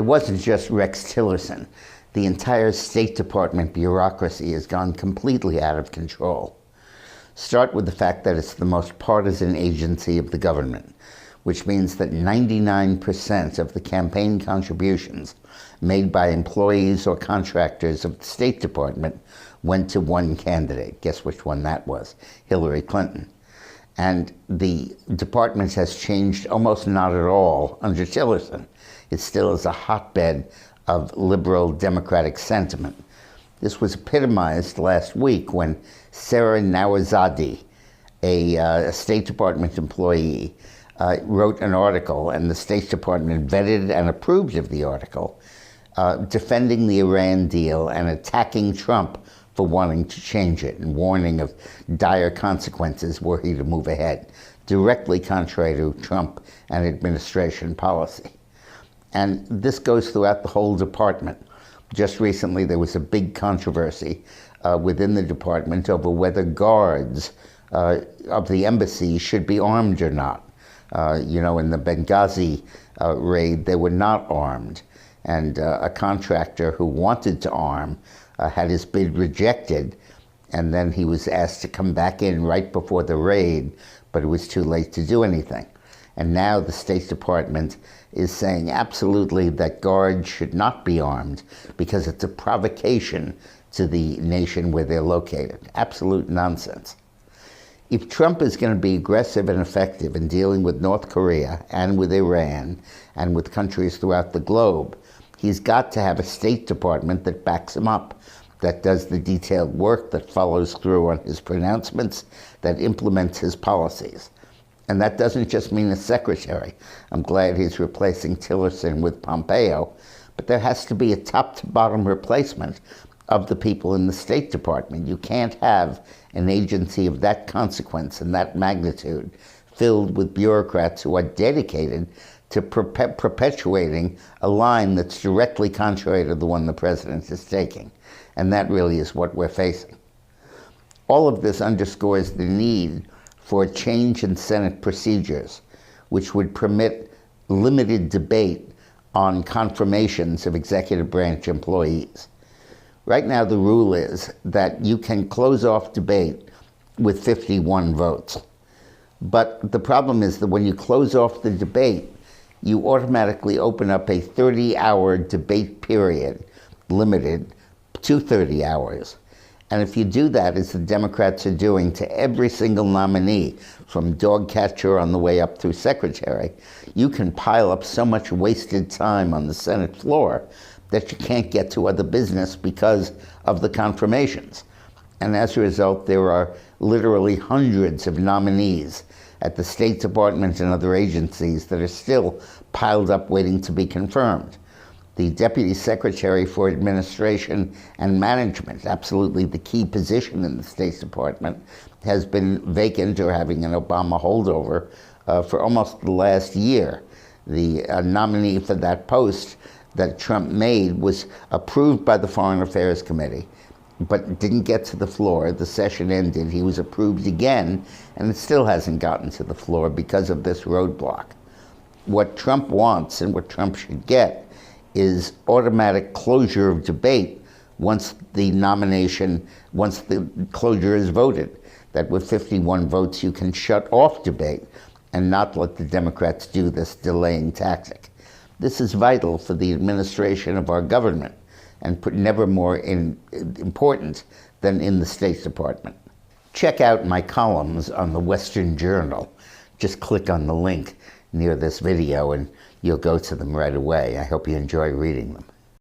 wasn't just Rex Tillerson. The entire State Department bureaucracy has gone completely out of control. Start with the fact that it's the most partisan agency of the government, which means that 99% of the campaign contributions made by employees or contractors of the State Department went to one candidate. Guess which one that was? Hillary Clinton. And the department has changed almost not at all under Tillerson. It still is a hotbed of liberal democratic sentiment. This was epitomized last week when Sarah Nawazadeh, a State Department employee, wrote an article, and the State Department vetted and approved of the article, defending the Iran deal and attacking Trump for wanting to change it and warning of dire consequences were he to move ahead, directly contrary to Trump and administration policy. And this goes throughout the whole department. Just recently, there was a big controversy within the department over whether guards of the embassy should be armed or not. In the Benghazi raid, they were not armed. And a contractor who wanted to arm had his bid rejected, and then he was asked to come back in right before the raid, but it was too late to do anything. And now the State Department is saying absolutely that guards should not be armed because it's a provocation to the nation where they're located. Absolute nonsense. If Trump is going to be aggressive and effective in dealing with North Korea and with Iran and with countries throughout the globe, he's got to have a State Department that backs him up, that does the detailed work, that follows through on his pronouncements, that implements his policies. And that doesn't just mean a secretary. I'm glad he's replacing Tillerson with Pompeo, but there has to be a top-to-bottom replacement of the people in the State Department. You can't have an agency of that consequence and that magnitude filled with bureaucrats who are dedicated to perpetuating a line that's directly contrary to the one the president is taking. And that really is what we're facing. All of this underscores the need for a change in Senate procedures, which would permit limited debate on confirmations of executive branch employees. Right now, the rule is that you can close off debate with 51 votes. But the problem is that when you close off the debate, you automatically open up a 30-hour debate period, limited to 30 hours. And if you do that, as the Democrats are doing to every single nominee, from dog catcher on the way up through secretary, you can pile up so much wasted time on the Senate floor that you can't get to other business because of the confirmations. And as a result, there are literally hundreds of nominees at the State Department and other agencies that are still piled up waiting to be confirmed. The Deputy Secretary for Administration and Management, absolutely the key position in the State Department, has been vacant or having an Obama holdover for almost the last year. The nominee for that post that Trump made was approved by the Foreign Affairs Committee, but didn't get to the floor. The session ended. He was approved again, and it still hasn't gotten to the floor because of this roadblock. What Trump wants and what Trump should get is automatic closure of debate once the closure is voted. That with 51 votes, you can shut off debate and not let the Democrats do this delaying tactic. This is vital for the administration of our government and never more important than in the State Department. Check out my columns on the Western Journal. Just click on the link near this video and you'll go to them right away. I hope you enjoy reading them.